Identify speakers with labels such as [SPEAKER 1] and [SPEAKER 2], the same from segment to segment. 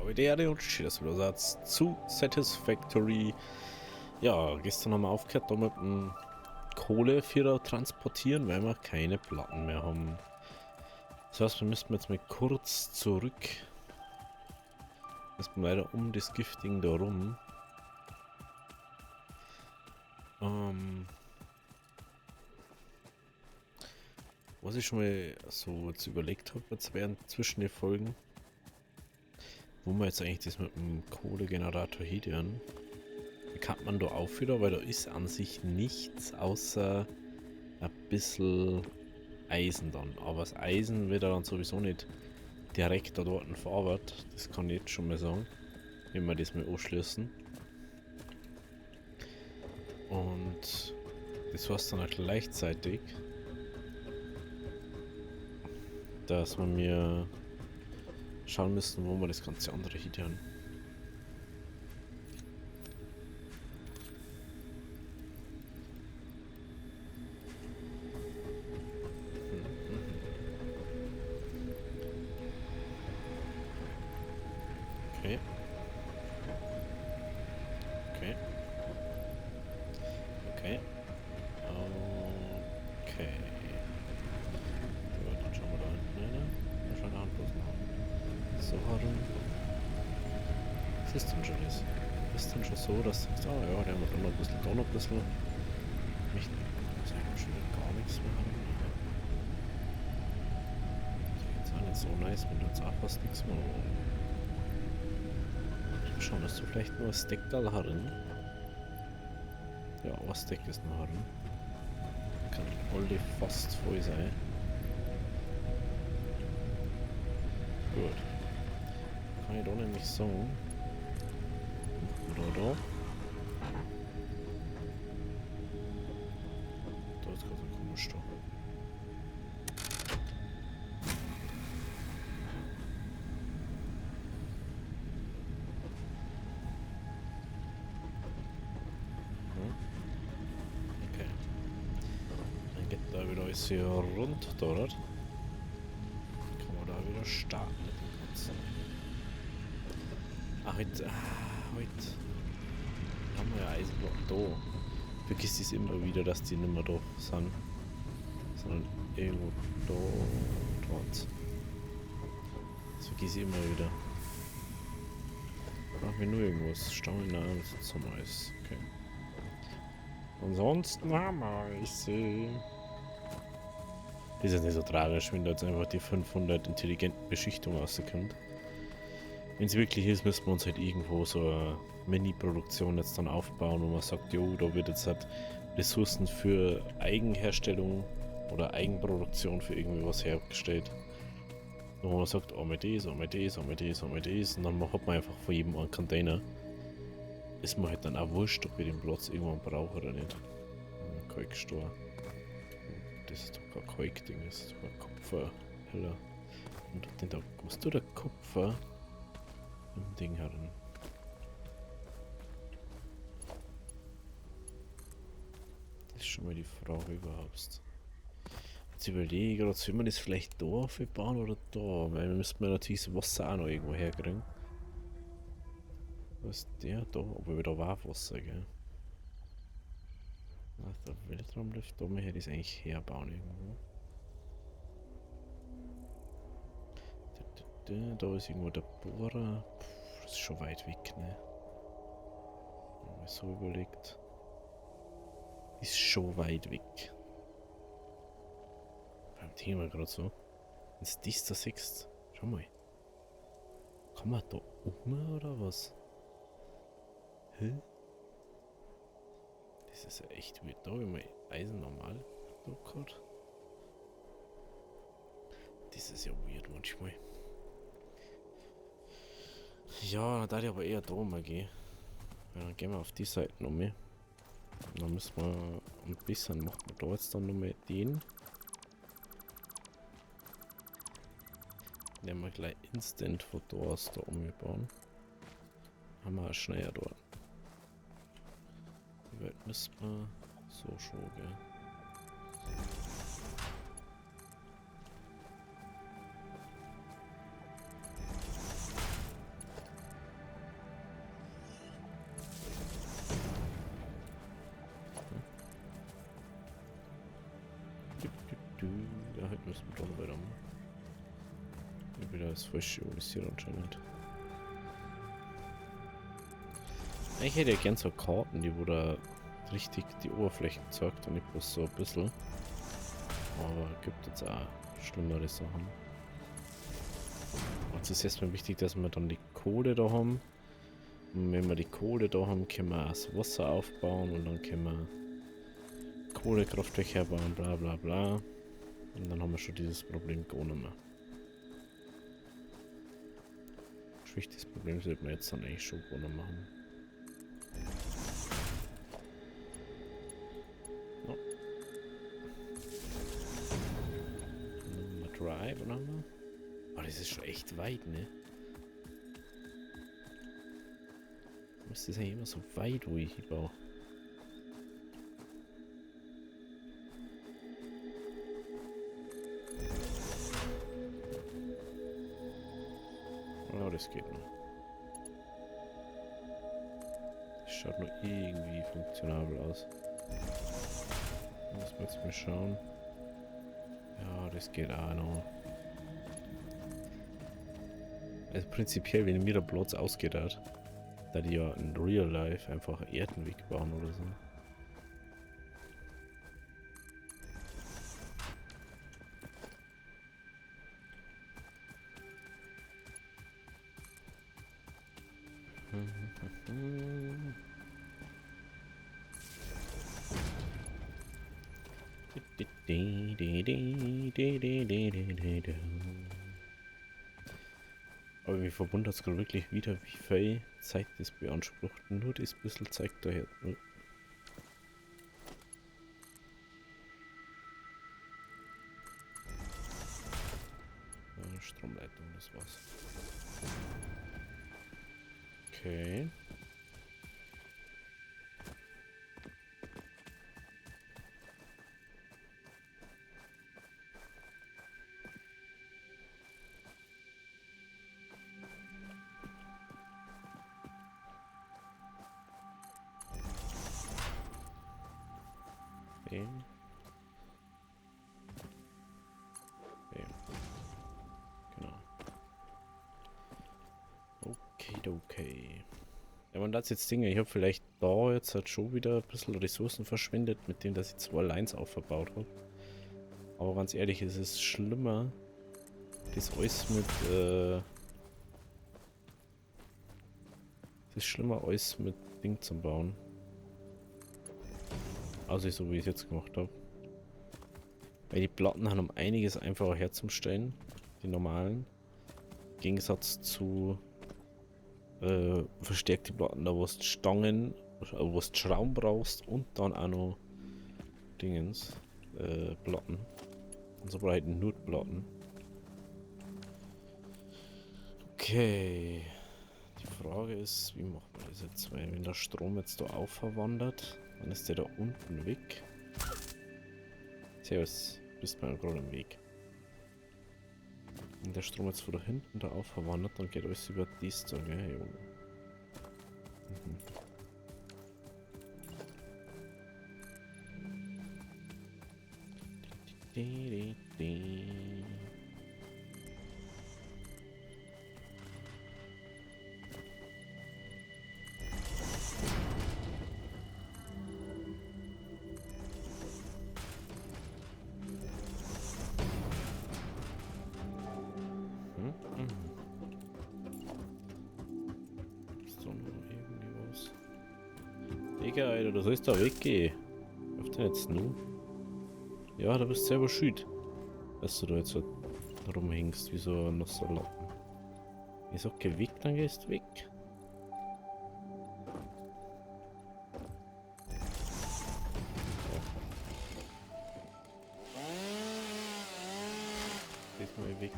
[SPEAKER 1] Vedere und schön, dass du da sagst zu Satisfactory. Ja, gestern haben wir aufgehört, da mit dem Kohlevierer transportieren, weil wir keine Platten mehr haben. Das heißt, wir müssten jetzt mal kurz zurück. Müssten leider um das Gifting da rum. Was ich schon mal so jetzt überlegt habe, jetzt während zwischen den Folgen, wo wir jetzt eigentlich das mit dem Kohlegenerator hindern. Wie kann man da auch wieder, weil da ist an sich nichts außer ein bisschen Eisen dann. Aber das Eisen wird dann sowieso nicht direkt da dort verarbeitet. Das kann ich jetzt schon mal sagen, wenn wir das mal anschließen. Und das heißt dann auch gleichzeitig, dass wir mir schauen müssen, wo wir das ganze andere hindern. Okay. Okay. Okay. Okay. Gut, dann schauen wir da hinten rein. Wir schauen da bloß noch. So herum. Was ist denn schon das? Ist denn schon so, dass du sagst, ah ja, der haben wir da noch ein bisschen, da noch ein bisschen. Nicht, muss eigentlich schon wieder gar nichts mehr haben. Das ist jetzt auch nicht so nice, wenn du jetzt auch fast nichts mehr haben. Schauen, dass du vielleicht nur ein Stack da haben. Ja, ein Stack ist noch haben. Kann alle fast voll sein. Gut. Kann ich da nämlich sagen. Da. Da ist gerade ein komisch da. Okay. Dann geht da wieder alles hier rund dort. Kann man da wieder starten mit dem Ganzen. Ach, heute haben wir ja Eisenblock da. Vergiss es immer wieder, dass die nicht mehr da sind. Sondern irgendwo da dort. Das vergiss ich immer wieder. Machen wir nur irgendwas. Staunen an, was zum Eis. Okay. Ansonsten haben wir Eise. Das ist nicht so tragisch, wenn da jetzt einfach die 500 intelligenten Beschichtungen rauskommt. Wenn es wirklich ist, müssen wir uns halt irgendwo so eine Mini-Produktion jetzt dann aufbauen, wo man sagt, jo, da wird jetzt halt Ressourcen für Eigenherstellung oder Eigenproduktion für irgendwie was hergestellt. Und wo man sagt, oh mit das, oh mit das, oh mit das, oh mit das. Und dann hat man einfach von jedem einen Container. Ist mir halt dann auch wurscht, ob ich den Platz irgendwann brauche oder nicht. Kalkstor. Das ist doch kein Kalkding, das ist doch ein Kupferheller. Und den da musst du der Kupfer im Ding heran. Das ist schon mal die Frage überhaupt. Jetzt überlege ich gerade, soll man das vielleicht da bauen oder da? Weil wir müssten natürlich das Wasser auch noch irgendwo herkriegen. Was ist der da? Aber wieder Warmwasser, gell? Ach, der Weltraumlift, da möchte ich das eigentlich herbauen irgendwo. Da ist irgendwo der Bohrer. Puh, das ist schon weit weg, ne? Wenn man so überlegt. Ist schon weit weg. Beim Thema gerade so. Wenn es das da siehst, schau mal. Kann man da oben oder was? Hä? Das ist ja echt weird. Da wenn man Eisen normal da gerade. Das ist ja weird manchmal. Ja, da ich aber eher da mal gehen. Ja, dann gehen wir auf die Seite noch mehr. Dann müssen wir ein bisschen machen wir da jetzt dann noch mal den. Nehmen wir gleich instant von da aus da umbauen. Haben wir schneller dort. Die Welt müssen wir so schon, gell. müssen wir doch weiter machen. Ich bin wieder das falsche organisiert anscheinend. Ich hätte ja gern so Karten, die wo da richtig die Oberfläche zeigt und nicht bloß so ein bisschen. Aber gibt jetzt auch schlimmere Sachen. Jetzt ist erstmal wichtig, dass wir dann die Kohle da haben. Und wenn wir die Kohle da haben, können wir auch das Wasser aufbauen und dann können wir Kohlekraftwerke bauen, bla bla bla. Und dann haben wir schon dieses Problem gar nicht mehr. Das Problem sollte man jetzt dann eigentlich schon gar nicht machen. Ja. Drive, oder? Oh, das ist schon echt weit, ne? Muss das eigentlich immer so weit, wo ich baue? Oh, das geht noch. Das schaut nur irgendwie funktionabel aus. Muss man jetzt mal schauen. Ja, das geht auch noch. Also prinzipiell, wenn mir der Platz ausgeht hat, da die ja in Real Life einfach Erdenweg bauen oder so. Aber mich verwundert es gerade wirklich wieder, wie viel Zeit das beansprucht. Nur das bisschen zeigt daher. Stromleitung, das war's. Okay. Okay. Genau. Okay. Ja, man das jetzt Dinge. Ich habe vielleicht da jetzt halt schon wieder ein bisschen Ressourcen verschwendet, mit dem, dass ich 2 Lines aufverbaut habe. Aber ganz ehrlich, es ist schlimmer, das alles mit, es ist schlimmer, alles mit Ding zu bauen. Also so wie ich es jetzt gemacht habe. Weil die Platten haben um einiges einfacher herzustellen, die normalen. Im Gegensatz zu verstärkte Platten, da wo du Stangen, wo du Schrauben brauchst und dann auch noch Dingens, Platten. Und so brauche ich nur Platten. Okay. Die Frage ist, wie macht man das jetzt? Weil wenn der Strom jetzt da aufwandert, dann ist der da unten weg. Servus, bist mir gerade im Weg. Wenn der Strom jetzt von da hinten da aufwandert, dann geht alles über dies da, gell? Jo. Ist da noch irgendwie was? Digga, Alter, du sollst da weggehen. Auf den jetzt nur. Ja, du bist selber schuld, dass du da jetzt so rumhängst wie so ein Lappen. Ich sag, geh weg, dann gehst du weg. Gehst mal weg.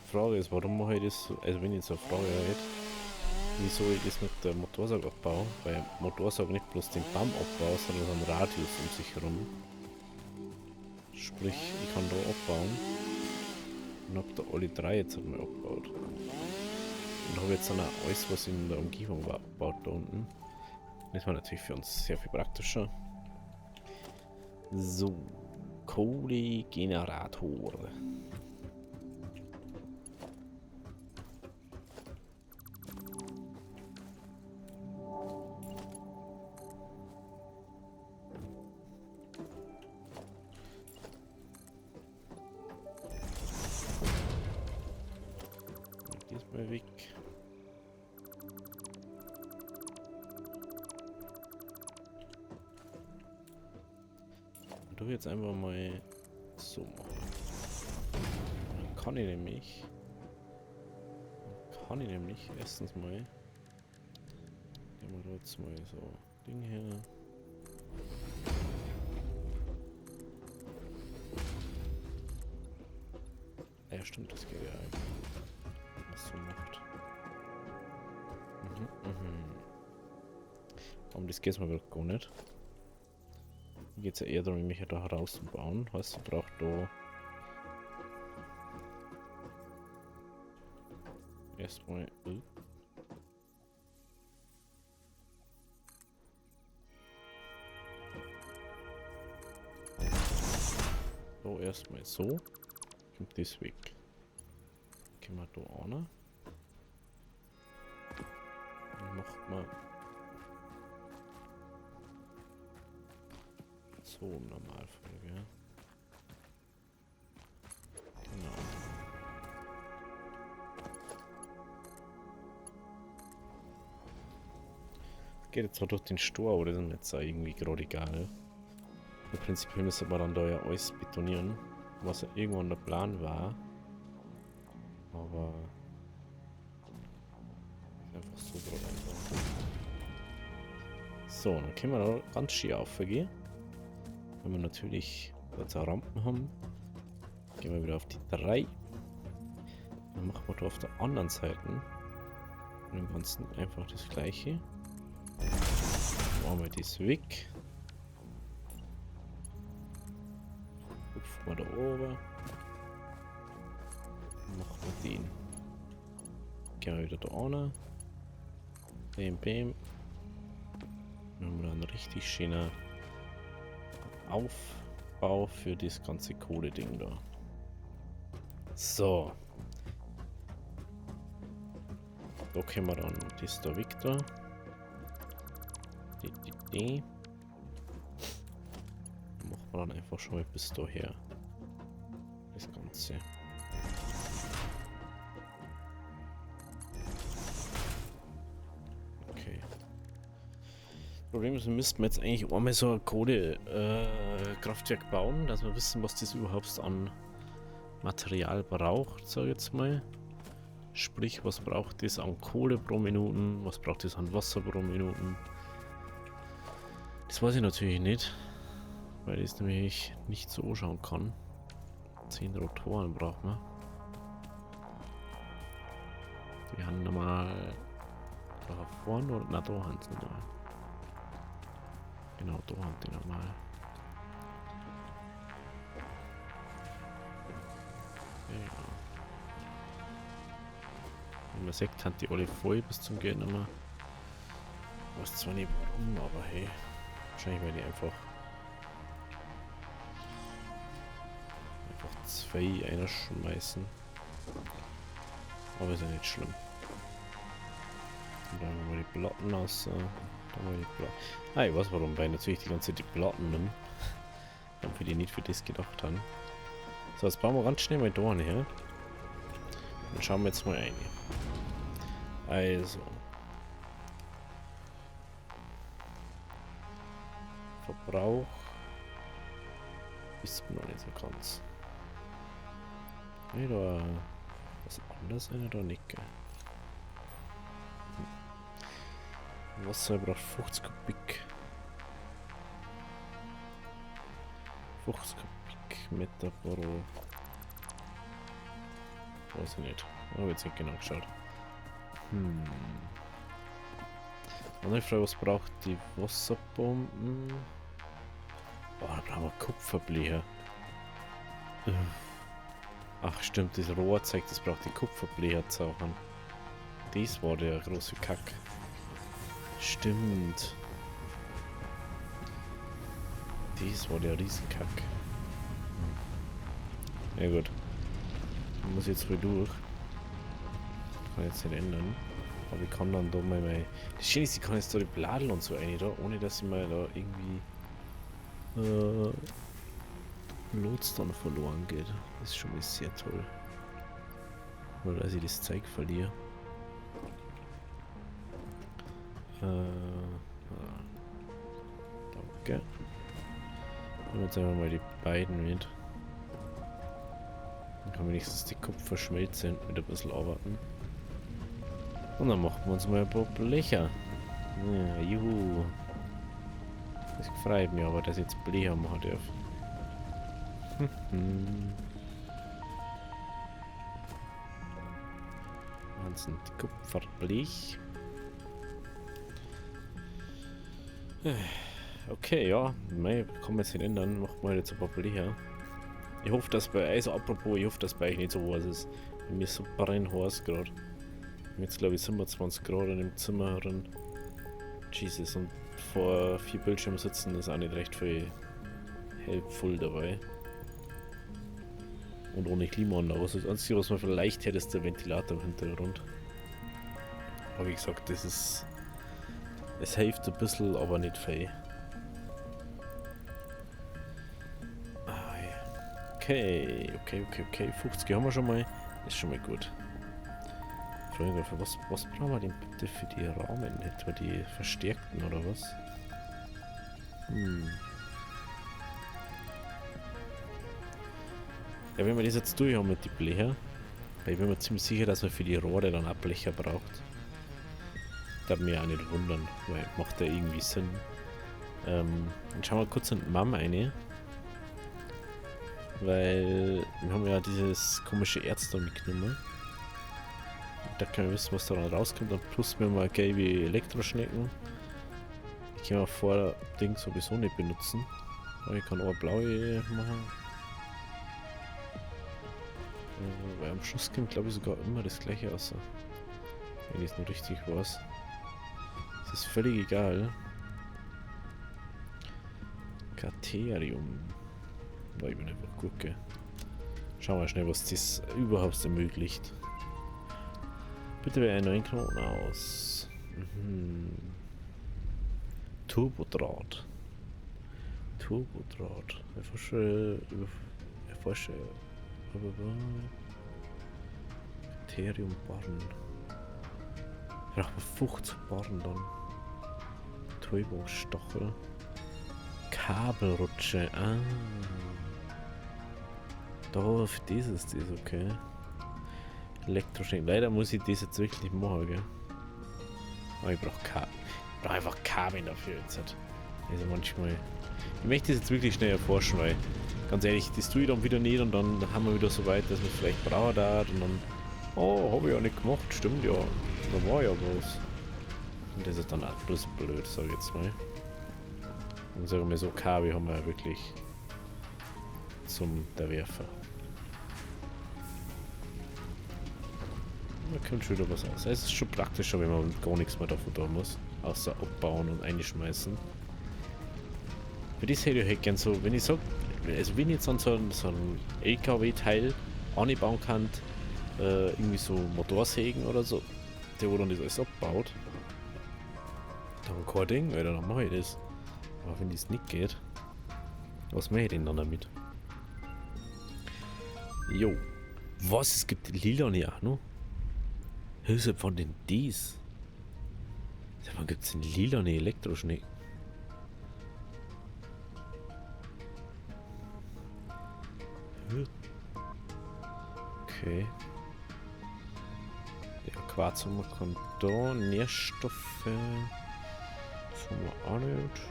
[SPEAKER 1] Die Frage ist, warum mache ich das, also wenn ich jetzt eine Frage hätte, wieso ich das mit der Motorsag abbaue, weil Motorsag nicht bloß den Baum abbaut, sondern so einen Radius um sich herum. Sprich, ich kann da abbauen und habe da alle 3 jetzt einmal abgebaut. Und habe jetzt dann auch alles, was in der Umgebung war, abgebaut da unten. Das war natürlich für uns sehr viel praktischer. So, Kohlegenerator. Diesmal weg. Du jetzt einfach mal so machen. Dann kann ich nämlich erstens mal gehen wir da jetzt mal so Ding her. Ja stimmt, das geht ja eigentlich. Was so macht. Aber das geht mal gar nicht. Hier geht es ja eher darum, mich da herauszubauen. Heißt, ich brauche da erstmal. So, erstmal so. Kommt das weg. Gehen wir da an. Dann macht man so im Normalfall, gell? Genau. Geht jetzt zwar durch den Stor, aber das ist jetzt auch irgendwie gerade egal. Im Prinzip müssen wir dann da ja alles betonieren, was ja irgendwann der Plan war. Aber einfach so gerade einfach. So, dann können wir da ganz schön aufgehen. Wenn wir natürlich dort so Rampen haben, gehen wir wieder auf die 3. Dann machen wir da auf der anderen Seite und dem Ganzen einfach das gleiche. Machen wir das weg. Hüpfen wir da oben. Machen wir den. Gehen wir wieder da an. Bam. Dann haben wir einen richtig schönen Aufbau für das ganze Kohle-Ding da. So. Da können wir dann das da weg da. Die. Machen wir dann einfach schon mal bis daher. Das Ganze. Okay. Problem ist, wir müssten jetzt eigentlich einmal so ein Kohlekraftwerk bauen, dass wir wissen, was das überhaupt an Material braucht, sag ich jetzt mal. Sprich, was braucht das an Kohle pro Minuten, was braucht das an Wasser pro Minuten. Das weiß ich natürlich nicht, weil ich es nämlich nicht so anschauen kann. 10 Rotoren braucht man. Die haben normal da vorne und na, da haben sie normal. Genau, da haben die normal. Ja. Wie man sieht, haben die alle voll bis zum Gehen immer. Ich weiß zwar nicht warum, aber hey. Wahrscheinlich weil die einfach 2 einer schmeißen. Aber ist ja nicht schlimm. Und dann haben wir die Platten aus. Dann haben wir die Platten. Ah, ich weiß warum, weil natürlich die ganze Zeit die Platten nehmen. Weil die nicht für das gedacht haben. So, jetzt bauen wir ganz schnell mal da her. Dann schauen wir jetzt mal ein. Also. Verbrauch. Ist noch nicht so ganz. Nee, da was anderes eine da nicht, gell? Wasser braucht 50 Kubik. 50 Kubikmeter pro. Weiß ich nicht. Habe jetzt nicht genau geschaut. Andere Frage, was braucht die Wasserbomben? Boah, da brauchen wir Kupferbleche. Ach stimmt, das Rohr zeigt, das braucht die Kupferbleche zu haben. Das war der große Kack. Stimmt. Das war der Riesenkack. Ja gut. Ich muss jetzt wohl durch. Kann jetzt nicht ändern. Aber ich kann dann da mal mein... Das Schöne ist, ich kann jetzt da die Bladel und so rein, da, ohne dass ich mal da irgendwie Lots dann verloren geht. Das ist schon mal sehr toll. Oder dass ich das Zeug verliere. Danke. Nehmen wir jetzt einfach mal die beiden mit. Dann kann wenigstens die Kupfer schmelzen und mit ein bisschen arbeiten. Und dann machen wir uns mal ein paar Blecher. Ja, juhu. Das freut mich aber, dass ich jetzt Blecher machen darf. Wahnsinn, die Kupferblech. Okay, ja, mei, kann man jetzt nicht ändern. Macht mal jetzt ein paar Blecher. Ich hoffe, dass bei, also apropos, ich hoffe, dass bei euch nicht so heiß ist. Bei mir ist so brennheiß gerade. Jetzt glaube ich 27 Grad in dem Zimmer drin. Jesus, und vor 4 Bildschirmen sitzen ist auch nicht recht viel helpful dabei. Und ohne Klimaanlage. Also das Einzige, was man vielleicht hätte, ist der Ventilator im Hintergrund. Aber wie gesagt, das ist... Es hilft ein bisschen, aber nicht viel. Okay, 50 haben wir schon mal. Ist schon mal gut. Für was brauchen wir denn bitte für die Rahmen? Etwa die verstärkten oder was? Ja, wenn wir das jetzt durch haben mit den Blecher, weil ich bin mir ziemlich sicher, dass man für die Rohre dann auch Blecher braucht. Darf mich auch nicht wundern, weil macht ja irgendwie Sinn. Dann schauen wir kurz in die Mama rein. Weil wir haben ja dieses komische Erz da mitgenommen. Da können wir wissen, was da dann rauskommt. Dann plus wir mal gelbe Elektroschnecken. Die können wir vor Ding sowieso nicht benutzen. Aber ich kann auch blaue machen. Weil am Schluss kommt glaube ich sogar immer das gleiche raus. Wenn ich es nur richtig weiß. Das ist völlig egal. Katerium. Ich bin einfach gucke. Schauen wir schnell, was das überhaupt ermöglicht. Bitte wähle einen neuen Knoten aus. Turbodraht. Erforsche. Kriterium Barren. Brauchen wir 50 Barren dann. Täubungsstachel. Kabelrutsche. Ah. Da, für das ist das okay. Elektroschnecken. Leider muss ich das jetzt wirklich machen, gell? Aber ich brauche Kabel. Ich brauche einfach Kabel dafür jetzt. Also manchmal. Ich möchte das jetzt wirklich schnell erforschen, weil ganz ehrlich, das tue ich dann wieder nicht und dann haben wir wieder so weit, dass wir vielleicht brauchen da und dann. Oh, habe ich ja nicht gemacht, stimmt ja. Da war ja was. Und das ist dann auch bloß blöd, sag ich jetzt mal. Und sagen wir so, Kabel haben wir ja wirklich zum der Werfer. Da kommt schon wieder was aus. Es ist schon praktischer, wenn man gar nichts mehr davon tun muss. Außer abbauen und einschmeißen. Für das hätte ich halt gern so, wenn ich sage, also wenn ich jetzt an so ein LKW-Teil anbauen kann, irgendwie so Motorsägen oder so, der wo dann das alles abbaut, dann kein Ding, Alter, dann mache ich das. Aber wenn das nicht geht, was mache ich denn dann damit? Jo. Was? Es gibt Lilane auch noch? Hilfe von den dies. Wann gibt es denn lilane Elektroschnecken? Okay. Der Quarz haben wir da. Nährstoffe. Das haben wir auch nicht.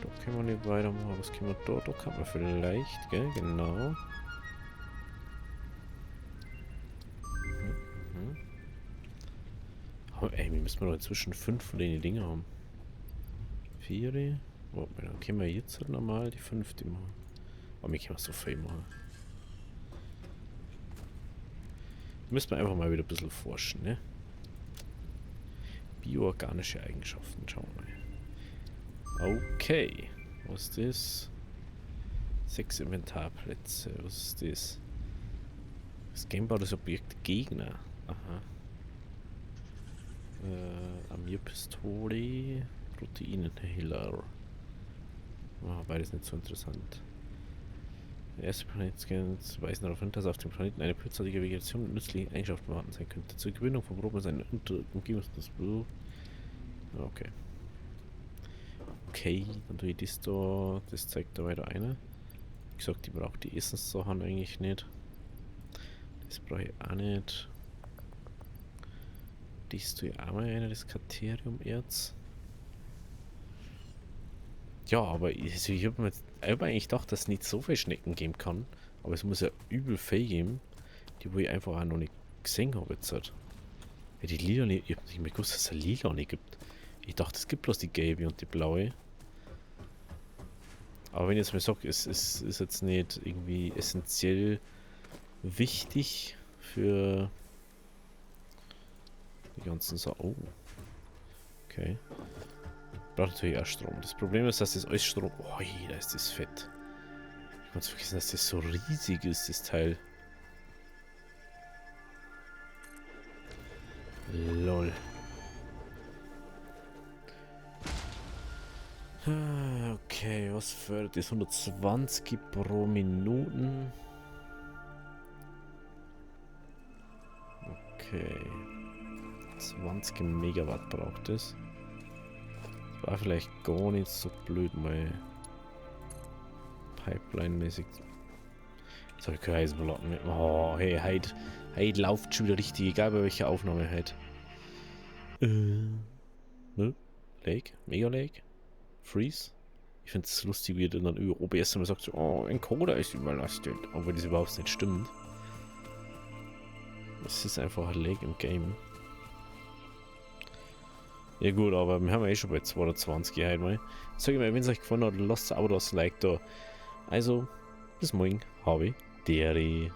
[SPEAKER 1] Da können wir nicht weitermachen. Was können wir da? Da kann man vielleicht, gell? Genau. Oh, ey, wir müssen noch inzwischen 5 von den Dingen haben. 4. Oh, dann können wir jetzt halt normal die 5 machen. Aber wir können so viel machen. Müssen wir einfach mal wieder ein bisschen forschen, ne? Bioorganische Eigenschaften, schauen wir mal. Okay. Was ist das? 6 Inventarplätze. Was ist das? Das Gamebau des Objekt Gegner. Aha. Amir-Pistole. Proteininhaler. Beides nicht so interessant. Der erste Planetscans weisen darauf hin, dass auf dem Planeten eine bösartige Vegetation mit nützlichen Eigenschaften vorhanden sein könnte. Zur Gewinnung von Proben ist eine Umgebungsbüro. Okay. Okay, dann tue ich das da. Das zeigt da weiter eine. Wie gesagt, die braucht die Essenssachen eigentlich nicht. Das brauche ich auch nicht. Das tue ich auch mal eine, das Kateriumerz. Ja, aber also ich habe eigentlich gedacht, dass es nicht so viele Schnecken geben kann. Aber es muss ja übel viel geben, die wo ich einfach auch noch nicht gesehen habe jetzt halt. Ja, die lila nicht, ich habe nicht mehr gewusst, dass es eine lila nicht gibt. Ich dachte, es gibt bloß die gelbe und die blaue. Aber wenn ich jetzt mal sage, es ist jetzt nicht irgendwie essentiell wichtig für die ganzen Sachen. Oh. Okay. Braucht natürlich auch Strom. Das Problem ist, dass das alles Strom... Oh, da ist das fett. Ich kann vergessen, dass das so riesig ist, das Teil. Lol. Okay, was fördert das? 120 pro Minuten. Okay. 20 Megawatt braucht es. War vielleicht gar nicht so blöd, mal Pipeline-mäßig. So, ich kann Eisenplatten mit. Oh, hey, heute läuft schon wieder richtig, egal bei welcher Aufnahme halt. Ne? Lake? Mega Lake? Freeze? Ich finde es lustig, wie dann über OBS immer sagt, so, oh, ein Coder ist überlastet. Obwohl das überhaupt nicht stimmt. Es ist einfach ein Lake im Game. Ja gut, aber wir haben ja eh schon bei 220 halt mal. Sag ich mal, wenn es euch gefallen hat, lasst ein Abo, das Like da. Also, bis morgen, habe Deri.